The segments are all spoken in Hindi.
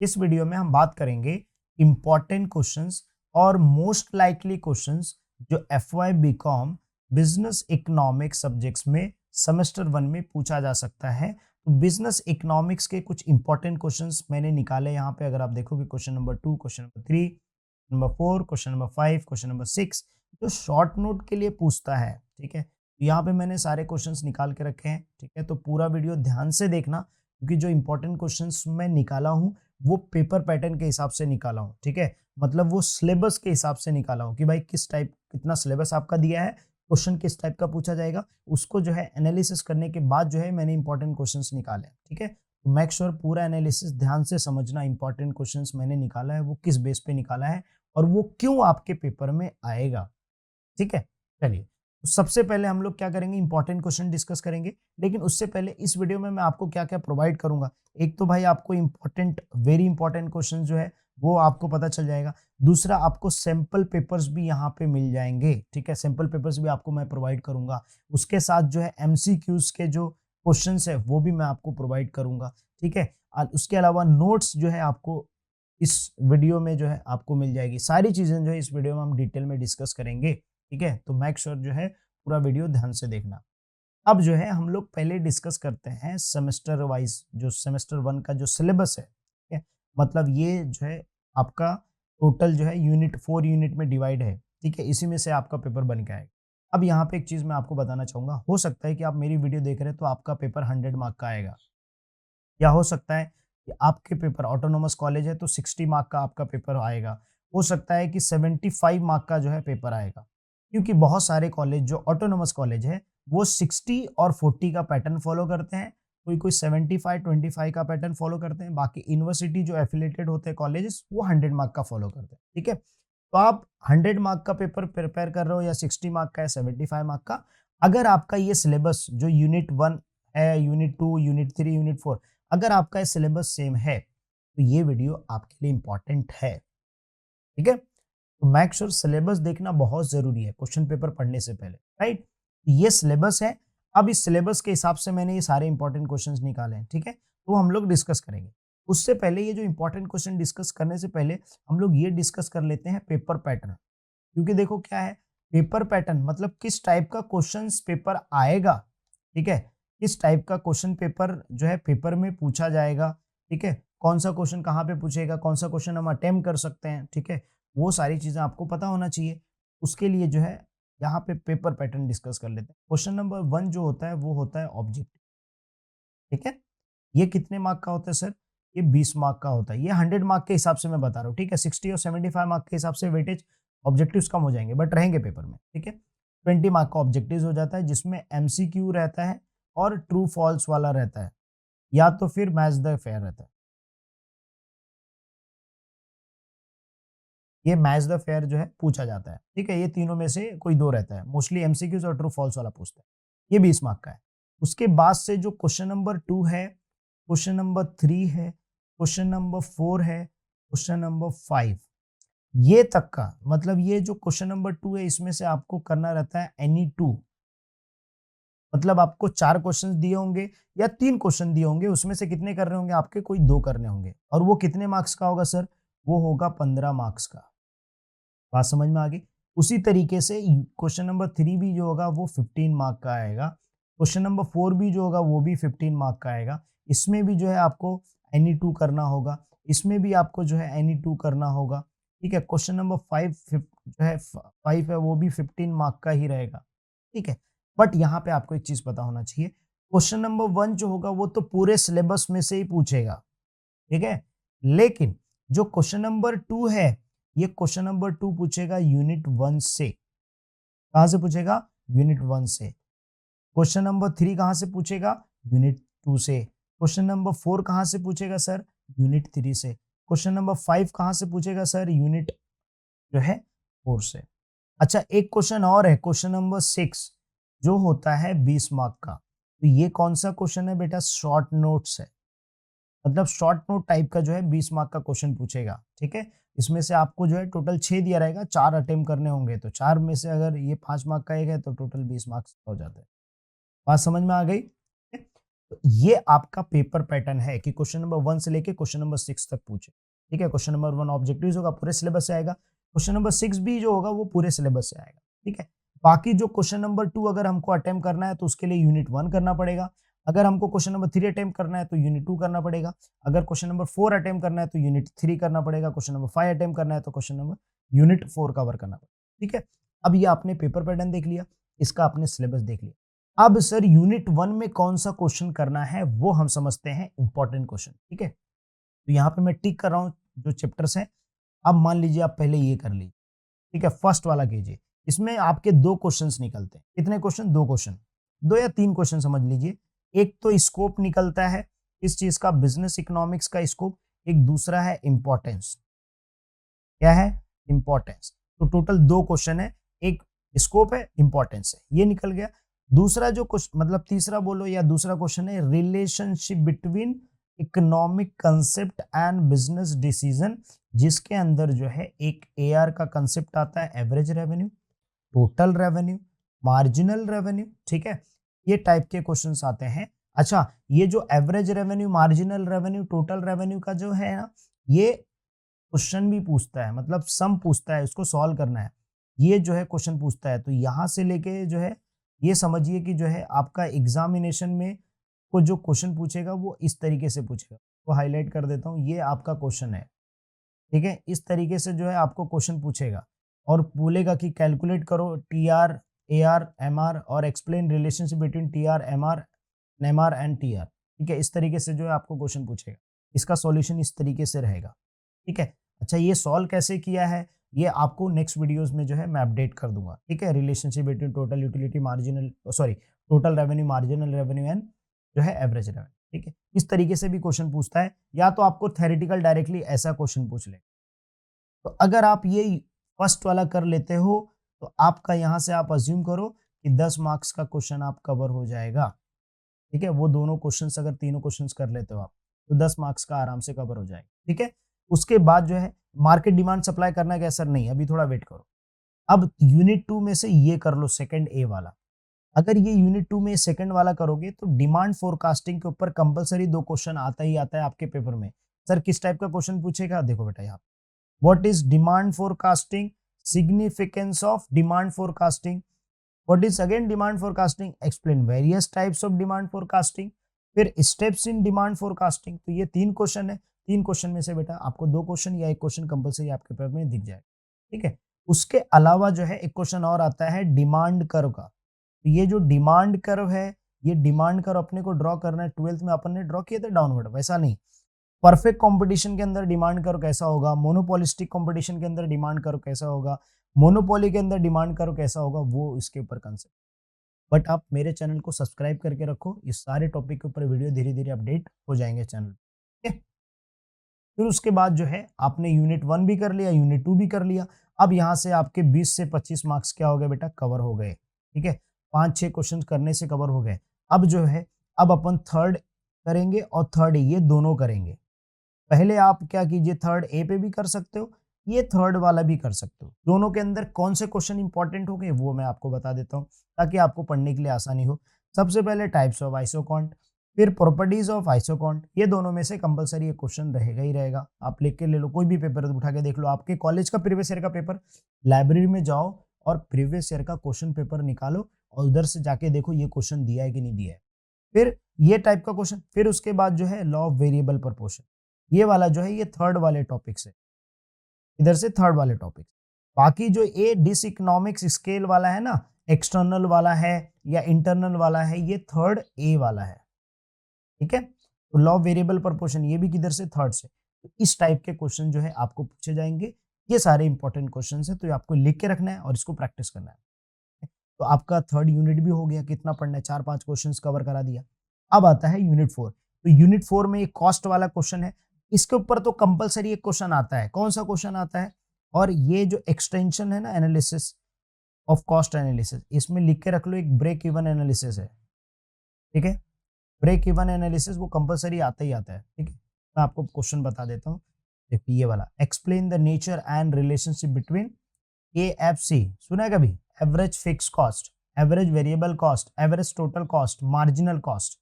इस वीडियो में हम बात करेंगे इम्पॉर्टेंट क्वेश्चंस और मोस्ट लाइकली क्वेश्चंस जो FY BCom business economics subjects में सेमेस्टर 1 में पूछा जा सकता है। तो बिजनेस इकोनॉमिक्स के कुछ इंपॉर्टेंट क्वेश्चंस मैंने निकाले यहाँ पे। अगर आप देखोगे question number 2, question number 3, number 4, question number 5, question number 6 जो शॉर्ट नोट के लिए पूछता है। ठीक है, तो यहाँ पे मैंने सारे क्वेश्चंस निकाल के रखे हैं। ठीक है, तो पूरा वीडियो ध्यान से देखना क्योंकि जो इंपॉर्टेंट क्वेश्चंस मैं निकाला हूँ वो पेपर पैटर्न के हिसाब से निकाला हूँ। ठीक है, मतलब वो सिलेबस के हिसाब से निकाला हूँ कि भाई किस टाइप कितना सिलेबस आपका दिया है, क्वेश्चन किस टाइप का पूछा जाएगा, उसको जो है एनालिसिस करने के बाद जो है मैंने इंपॉर्टेंट क्वेश्चंस निकाले। ठीक है, तो मेक श्योर पूरा एनालिसिस ध्यान से समझना। इंपॉर्टेंट क्वेश्चंस मैंने निकाला है वो किस बेस पे निकाला है और वो क्यों आपके पेपर में आएगा। ठीक है, चलिए तो सबसे पहले हम लोग क्या करेंगे, इंपॉर्टेंट क्वेश्चन डिस्कस करेंगे। लेकिन उससे पहले इस वीडियो में मैं आपको क्या क्या प्रोवाइड करूंगा, एक तो भाई आपको इंपॉर्टेंट वेरी इंपॉर्टेंट क्वेश्चन जो है वो आपको पता चल जाएगा। दूसरा, आपको सैंपल पेपर्स भी यहाँ पे मिल जाएंगे। ठीक है, सैंपल पेपर्स भी आपको मैं प्रोवाइड करूंगा। उसके साथ जो है एमसीक्यूज के जो क्वेश्चंस है वो भी मैं आपको प्रोवाइड करूंगा। ठीक है, और उसके अलावा नोट्स जो है आपको इस वीडियो में जो है आपको मिल जाएगी। सारी चीजें जो है इस वीडियो में हम डिटेल में डिस्कस करेंगे। ठीक है, तो मेक श्योर जो है पूरा वीडियो ध्यान से देखना। अब जो है हम लोग पहले डिस्कस करते हैं सेमेस्टर वाइज जो सेमेस्टर 1 का जो सिलेबस है। ठीक है, मतलब ये जो है आपका टोटल जो है यूनिट 4 यूनिट में डिवाइड है। ठीक है, इसी में से आपका पेपर बन के आएगा। अब यहाँ पे एक चीज मैं आपको बताना चाहूंगा, हो सकता है कि आप मेरी वीडियो देख रहे हैं तो आपका पेपर 100 मार्क का आएगा, या हो सकता है कि आपके पेपर ऑटोनोमस कॉलेज है तो 60 मार्क का आपका पेपर आएगा। हो सकता है कि 75 मार्क का जो है पेपर आएगा, क्योंकि बहुत सारे कॉलेज जो ऑटोनोमस कॉलेज है वो 60 और 40 का पैटर्न फॉलो करते हैं। कोई कोई 75 25 का पैटर्न फॉलो करते हैं। बाकी यूनिवर्सिटी जो एफिलेटेड होते हैं कॉलेजेस वो 100 मार्क का फॉलो करते हैं। ठीक है, तो आप 100 मार्क का पेपर प्रिपेयर कर रहे हो या 60 मार्क का या 75 मार्क का, अगर आपका ये सिलेबस जो यूनिट 1 है, यूनिट 2, यूनिट 3, यूनिट 4, अगर आपका सिलेबस सेम है तो ये वीडियो आपके लिए इंपॉर्टेंट है। ठीक है, तो मेक श्योर सिलेबस देखना बहुत जरूरी है क्वेश्चन पेपर पढ़ने से पहले। राइट, ये सिलेबस है। अब इस सिलेबस के हिसाब से मैंने ये सारे इंपॉर्टेंट क्वेश्चंस निकाले हैं। ठीक है, तो हम लोग डिस्कस करेंगे। उससे पहले ये जो इंपॉर्टेंट क्वेश्चन डिस्कस करने से पहले हम लोग ये डिस्कस कर लेते हैं पेपर पैटर्न। क्योंकि देखो क्या है, पेपर पैटर्न मतलब किस टाइप का क्वेश्चन पेपर आएगा। ठीक है, किस टाइप का क्वेश्चन पेपर जो है पेपर में पूछा जाएगा। ठीक है, कौन सा क्वेश्चन कहाँ पे पूछेगा, कौन सा क्वेश्चन हम अटेम्प्ट कर सकते हैं। ठीक है, वो सारी चीजें आपको पता होना चाहिए। उसके लिए जो है यहाँ पे पेपर पैटर्न डिस्कस कर लेते हैं। क्वेश्चन नंबर 1 जो होता है वो होता है ऑब्जेक्टिव। ठीक है, ये कितने मार्क का होता है सर, ये 20 मार्क का होता है। ये 100 मार्क के हिसाब से मैं बता रहा हूँ। ठीक है, 60 और 75 मार्क के हिसाब से वेटेज ऑब्जेक्टिव्स कम हो जाएंगे बट रहेंगे पेपर में। ठीक है, 20 मार्क का ऑब्जेक्टिव्स हो जाता है जिसमें एमसीक्यू रहता है और ट्रू फॉल्स वाला रहता है, या तो फिर मैच द फेयर रहता है। ये मैच द फेयर जो है पूछा जाता है। ठीक है, ये तीनों में से कोई दो रहता है, मोस्टली एमसीक्यूज और ट्रू फॉल्स वाला पूछता है। ये 20 मार्क का है। उसके बाद से जो क्वेश्चन नंबर 2 है, क्वेश्चन नंबर 3 है, क्वेश्चन नंबर 4 है, क्वेश्चन नंबर 5, ये तक का मतलब ये जो क्वेश्चन नंबर 2 है इसमें से आपको करना रहता है एनी 2। मतलब आपको 4 क्वेश्चंस दिए होंगे या 3 क्वेश्चन दिए होंगे, उसमें से कितने करने होंगे आपके, कोई 2 करने होंगे। और वो कितने मार्क्स का होगा सर, वो होगा 15 मार्क्स का। बात समझ में आ गई। उसी तरीके से क्वेश्चन नंबर 3 भी जो होगा वो 15 मार्क का आएगा। क्वेश्चन नंबर 4 भी जो होगा वो भी 15 मार्क का आएगा। इसमें भी जो है आपको एनी 2 करना होगा, इसमें भी आपको जो है एनी 2 करना होगा। ठीक है, क्वेश्चन नंबर 5 जो है 5 है वो भी 15 मार्क का ही रहेगा। ठीक है, बट यहाँ पे आपको एक चीज पता होना चाहिए, क्वेश्चन नंबर 1 जो होगा वो तो पूरे सिलेबस में से ही पूछेगा। ठीक है, लेकिन जो क्वेश्चन नंबर 2 है ये क्वेश्चन नंबर 2 पूछेगा यूनिट 1 से। कहां से पूछेगा, यूनिट 1 से। क्वेश्चन नंबर 3 कहां से पूछेगा, यूनिट 2 से। क्वेश्चन नंबर 4 कहां से पूछेगा सर, यूनिट 3 से। क्वेश्चन नंबर 5 कहां से पूछेगा सर, यूनिट जो है 4 से। अच्छा, एक क्वेश्चन और है, क्वेश्चन नंबर 6 जो होता है 20 मार्क का। तो ये कौन सा क्वेश्चन है बेटा, शॉर्ट नोट्स है। मतलब शॉर्ट नोट टाइप का जो है 20 मार्क का क्वेश्चन पूछेगा। ठीक है, इसमें से आपको जो है टोटल 6 दिया रहेगा, 4 अटेम्प्ट करने होंगे, तो 4 में से अगर ये 5 मार्क का एक है तो टोटल 20 मार्क्स हो जाते हैं। बात समझ में आ गई। तो ये आपका पेपर पैटर्न है कि क्वेश्चन नंबर 1 से लेके क्वेश्चन नंबर 6 तक पूछे। ठीक है, क्वेश्चन नंबर 1 ऑब्जेक्टिव्स होगा, पूरे सिलेबस से आएगा। क्वेश्चन नंबर 6 भी जो होगा वो पूरे सिलेबस से आएगा। ठीक है, बाकी जो क्वेश्चन नंबर 2 अगर हमको अटेम्प्ट करना है तो उसके लिए यूनिट 1 करना पड़ेगा। अगर हमको क्वेश्चन नंबर 3 अटेम्प्ट करना है तो यूनिट 2 करना पड़ेगा। अगर क्वेश्चन नंबर 4 अटेम्प्ट करना है तो यूनिट 3 करना पड़ेगा। क्वेश्चन नंबर 5 अटेम्प्ट करना है तो क्वेश्चन नंबर यूनिट 4 कवर करना पड़ेगा। ठीक है, अब ये आपने पेपर पैटर्न देख लिया, इसका आपने सिलेबस देख लिया। अब सर यूनिट 1 में कौन सा क्वेश्चन करना है वो हम समझते हैं इंपॉर्टेंट क्वेश्चन। ठीक है, तो यहाँ पे मैं टिक कर रहा हूँ जो चैप्टर्स हैं। अब मान लीजिए आप पहले ये कर लीजिए। ठीक है, फर्स्ट वाला कीजिए। इसमें आपके 2 क्वेश्चंस निकलते हैं। कितने क्वेश्चन? 2 क्वेश्चन, 2 या 3 क्वेश्चन समझ लीजिए। एक तो स्कोप निकलता है इस चीज का, बिजनेस इकोनॉमिक्स का स्कोप। एक दूसरा है इंपॉर्टेंस। क्या है? इंपॉर्टेंस। तो टोटल 2 क्वेश्चन है, एक स्कोप है, इंपॉर्टेंस है, ये निकल गया। दूसरा जो क्वेश्चन मतलब तीसरा बोलो या दूसरा क्वेश्चन है relationship between economic concept and business decision, जिसके अंदर जो है एक एआर का कंसेप्ट आता है, average revenue, total revenue, marginal revenue. ठीक है, ये टाइप के क्वेश्चंस आते हैं। अच्छा, ये जो average revenue, marginal revenue, total revenue का जो है ना, ये क्वेश्चन भी पूछता है, मतलब सम पूछता है, उसको सॉल्व करना है, ये जो है क्वेश्चन पूछता है। तो यहाँ से लेके जो है ये समझिए कि जो है आपका एग्जामिनेशन में को जो क्वेश्चन पूछेगा वो इस तरीके से पूछेगा। वो हाईलाइट कर देता हूँ, ये आपका क्वेश्चन है। ठीक है, इस तरीके से जो है आपको क्वेश्चन पूछेगा और बोलेगा कि कैलकुलेट करो T R, A R, M R और explain relationship between T R, M R and T R. ठीक है, इस तरीके से जो है आपको क्वेश्चन पूछेगा, इसका सॉल्यूशन इस तरीके से रहेगा। ठीक है, अच्छा ये सॉल्व कैसे किया है ये आपको नेक्स्ट वीडियोस में जो है मैं अपडेट कर दूंगा। ठीक है, relationship between total utility, marginal sorry total revenue, marginal revenue and जो है एवरेज रेवेन्यू। ठीक है, इस तरीके से भी क्वेश्चन पूछता है, या तो आपको थेरेटिकल डायरेक्टली ऐसा क्वेश्चन पूछ ले। तो अगर आप ये फर्स्ट वाला कर लेते हो तो आपका यहाँ से आप अज्यूम करो कि 10 मार्क्स का क्वेश्चन आप कवर हो जाएगा। ठीक है, वो दोनों क्वेश्चंस अगर तीनों क्वेश्चंस कर लेते हो आप तो 10 मार्क्स का आराम से कवर हो जाएगा। ठीक है, उसके बाद जो है मार्केट डिमांड सप्लाई करना है क्या? सर नहीं, अभी थोड़ा वेट करो। अब यूनिट 2 में से ये कर लो, सेकंड ए वाला। अगर ये यूनिट 2 में सेकंड वाला करोगे तो डिमांड फोरकास्टिंग के ऊपर कंपलसरी 2 क्वेश्चन आता ही आता है आपके पेपर में। सर किस टाइप का क्वेश्चन पूछेगा? देखो बेटा यहाँ, what is demand forecasting, significance of demand forecasting, what is again demand forecasting, explain various types of demand forecasting, फिर स्टेप्स इन डिमांड फोरकास्टिंग। तो ये 3 क्वेश्चन है। 3 क्वेश्चन में से बेटा आपको 2 क्वेश्चन या 1 क्वेश्चन कंपलसरी आपके पेपर में दिख जाएगा। ठीक है, उसके अलावा जो है एक क्वेश्चन और आता है डिमांड कर्व का। तो ये जो डिमांड कर्व है, ये डिमांड कर्व अपने को ड्रॉ करना है। 12th में अपन ने ड्रॉ किए थे डाउनवर्ड, वैसा नहीं। परफेक्ट कंपटीशन के अंदर डिमांड कर्व कैसा होगा, मोनोपोलिस्टिक कंपटीशन के अंदर डिमांड कर्व कैसा होगा, मोनोपोली के अंदर डिमांड कर्व कैसा होगा, वो इसके ऊपर कंसेप्ट। बट आप मेरे चैनल को सब्सक्राइब करके रखो, इस सारे टॉपिक के ऊपर वीडियो धीरे धीरे अपडेट हो जाएंगे चैनल। ठीक है, फिर उसके बाद जो है आपने यूनिट 1 भी कर लिया, यूनिट 2 भी कर लिया। अब यहाँ से आपके 20 से 25 मार्क्स क्या हो गए बेटा? कवर हो गए। ठीक है, 5-6 क्वेश्चन करने से कवर हो गए। अब जो है अब अपन थर्ड करेंगे और थर्ड ये दोनों करेंगे। पहले आप क्या कीजिए, थर्ड ए पे भी कर सकते हो, ये थर्ड वाला भी कर सकते हो। दोनों के अंदर कौन से क्वेश्चन इंपॉर्टेंट हो गए वो मैं आपको बता देता हूँ ताकि आपको पढ़ने के लिए आसानी हो। सबसे पहले टाइप्स ऑफ आइसोकॉन्ट, फिर प्रॉपर्टीज ऑफ आइसोकॉन्ट। ये दोनों में से कंपलसरी एक क्वेश्चन रहेगा ही रहेगा। आप लिख के ले लो, कोई भी पेपर उठा के देख लो, आपके कॉलेज का प्रीवियस ईयर का पेपर, लाइब्रेरी में जाओ और प्रीवियस ईयर का क्वेश्चन पेपर निकालो और उधर से जाके देखो ये क्वेश्चन दिया है कि नहीं दिया है। फिर ये टाइप का क्वेश्चन, फिर उसके बाद जो है लॉ ऑफ वेरिएबल प्रोपोर्शन, ये वाला जो है ये थर्ड वाले टॉपिक से, इधर से थर्ड वाले टॉपिक। बाकी जो ए डिस इकोनॉमिक्स स्केल वाला है ना, एक्सटर्नल वाला है या इंटरनल वाला है, ये थर्ड ए वाला है। ठीक है, तो लॉ वेरिएबल प्रोपोर्शन ये भी किधर से? थर्ड से। तो इस टाइप के क्वेश्चन जो है आपको पूछे जाएंगे। ये सारे इंपॉर्टेंट क्वेश्चन है, तो आपको लिख के रखना है और इसको प्रैक्टिस करना है। तो आपका थर्ड यूनिट भी हो गया। कितना पढ़ना है? 4-5 क्वेश्चन कवर करा दिया। अब आता है यूनिट 4। तो यूनिट 4 में एक कॉस्ट वाला क्वेश्चन है, इसके ऊपर तो कंपलसरी एक क्वेश्चन आता है। कौन सा क्वेश्चन आता है? और ये जो एक्सटेंशन है ना, एनालिसिस ऑफ कॉस्ट एनालिसिस, इसमें लिख के रख लो, एक ब्रेक इवन एनालिसिस है। ठीक है, ब्रेक इवन एनालिसिस वो कंपलसरी आता ही आता है। ठीक है, मैं आपको क्वेश्चन बता देता हूँ। देखिए ये वाला, explain the nature and relationship between AFC, सुना है कभी? Average fix cost, average variable cost, average total cost, marginal cost.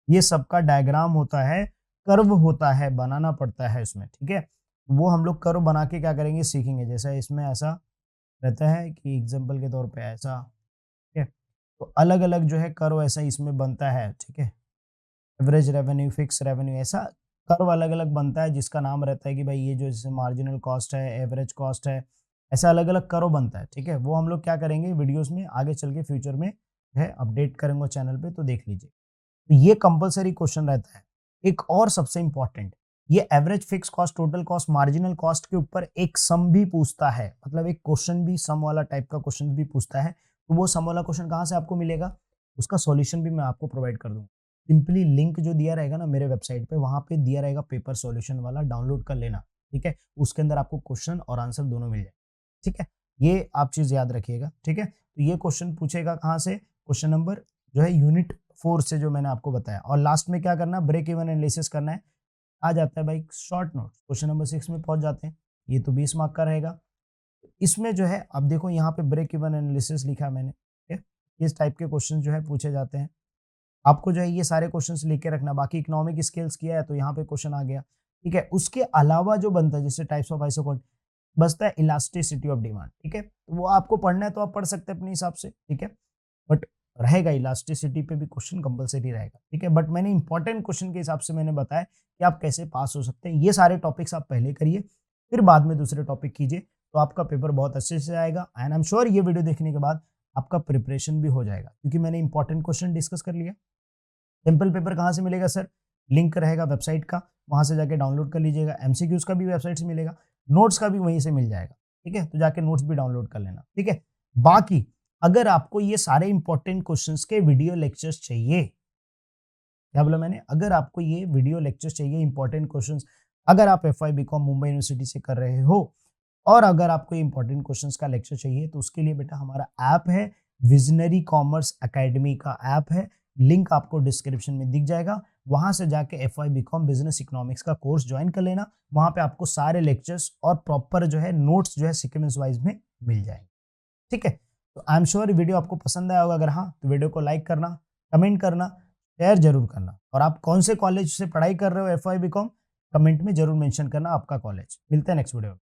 ये सबका डायग्राम होता है, कर्व होता है, बनाना पड़ता है इसमें, ठीक है। वो हम लोग कर्व बना के क्या करेंगे, सीखेंगे। जैसा इसमें ऐसा रहता है कि एग्जाम्पल के तौर पे ऐसा, ठीक है। तो अलग अलग जो है कर्व ऐसा इसमें बनता है, ठीक है। एवरेज रेवेन्यू, फिक्स रेवेन्यू, ऐसा कर्व अलग अलग बनता है जिसका नाम रहता है कि भाई ये जो जैसे मार्जिनल कॉस्ट है, एवरेज कॉस्ट है, ऐसा अलग अलग कर्व बनता है, ठीक है। वो हम लोग क्या करेंगे वीडियोस में आगे चल के फ्यूचर में है अपडेट करेंगे चैनल पे, तो देख लीजिए। तो ये कंपलसरी क्वेश्चन रहता है। एक और सबसे इंपॉर्टेंट, ये average, fix cost, total cost, marginal cost के ऊपर एक सम भी पूछता है, मतलब एक क्वेश्चन भी सम वाला टाइप का क्वेश्चन भी पूछता है। तो वो सम वाला क्वेश्चन कहाँ से आपको मिलेगा, उसका सॉल्यूशन भी मैं आपको प्रोवाइड कर दूंगा। सिंपली लिंक जो दिया रहेगा ना मेरे वेबसाइट पे, वहां पे दिया रहेगा पेपर सॉल्यूशन वाला, डाउनलोड कर लेना, ठीक है। उसके अंदर आपको क्वेश्चन और आंसर दोनों मिल जाए, ठीक है। ये आप चीज याद रखिएगा, ठीक है। तो ये क्वेश्चन पूछेगा कहाँ से, क्वेश्चन नंबर जो है यूनिट 4 से, जो मैंने आपको बताया। और लास्ट में क्या करना, ब्रेक इवन एनालिसिस करना है। आ जाता है भाई शॉर्ट नोट, क्वेश्चन नंबर 6 में पहुंच जाते हैं। ये तो 20 मार्क का रहेगा। इसमें जो है अब देखो यहाँ पे ब्रेक इवन एनालिसिस लिखा है मैंने, ठीक है। इस टाइप के क्वेश्चन जो है पूछे जाते हैं। आपको जो है ये सारे क्वेश्चंस लिख के रखना। बाकी इकोनॉमिक स्किल्स किया है तो यहाँ पे क्वेश्चन आ गया, ठीक है। उसके अलावा जो बनता है जैसे टाइप्स ऑफ आइसोकॉन्ट, बचता है इलास्टिसिटी ऑफ डिमांड, ठीक है। तो वो आपको पढ़ना है तो आप पढ़ सकते हैं अपने हिसाब से, ठीक है। बट रहेगा इलास्टिसिटी पे भी क्वेश्चन कंपलसरी रहेगा, ठीक है। बट मैंने इंपॉर्टेंट क्वेश्चन के हिसाब से मैंने बताया कि आप कैसे पास हो सकते हैं। ये सारे टॉपिक्स आप पहले करिए, फिर बाद में दूसरे टॉपिक कीजिए, तो आपका पेपर बहुत अच्छे से आएगा। एंड आई एम श्योर ये वीडियो देखने के बाद आपका प्रिपरेशन भी हो जाएगा, क्योंकि मैंने इंपॉर्टेंट क्वेश्चन डिस्कस कर लिया। सिंपल पेपर कहाँ से मिलेगा सर, लिंक रहेगा वेबसाइट का, वहां से जाके डाउनलोड कर लीजिएगा। एमसीक्यूज का भी वेबसाइट से मिलेगा, नोट्स का भी वहीं से मिल जाएगा, ठीक है। तो जाके नोट्स भी डाउनलोड कर लेना, ठीक है। बाकी अगर आपको ये सारे इंपॉर्टेंट क्वेश्चंस के वीडियो लेक्चर्स चाहिए, क्या बोला मैंने, अगर आपको ये वीडियो लेक्चर्स चाहिए इंपॉर्टेंट क्वेश्चंस, अगर आप एफवाई बीकॉम मुंबई यूनिवर्सिटी से कर रहे हो, और अगर आपको इंपॉर्टेंट क्वेश्चंस का लेक्चर चाहिए, तो उसके लिए बेटा हमारा ऐप है, विजनरी कॉमर्स एकेडमी का ऐप है। लिंक आपको डिस्क्रिप्शन में दिख जाएगा। वहां से जाके एफवाई बीकॉम बिजनेस इकोनॉमिक्स का कोर्स ज्वाइन कर लेना। वहां पे आपको सारे लेक्चर्स और प्रॉपर जो है नोट्स जो है सीक्वेंस वाइज में मिल जाएंगे, ठीक है। तो आई एम श्योर वीडियो आपको पसंद आया होगा। अगर हाँ तो वीडियो को लाइक करना, कमेंट करना, शेयर जरूर करना। और आप कौन से कॉलेज से पढ़ाई कर रहे हो एफवाई बीकॉम, कमेंट में जरूर मेंशन करना आपका कॉलेज। मिलते हैं नेक्स्ट वीडियो में।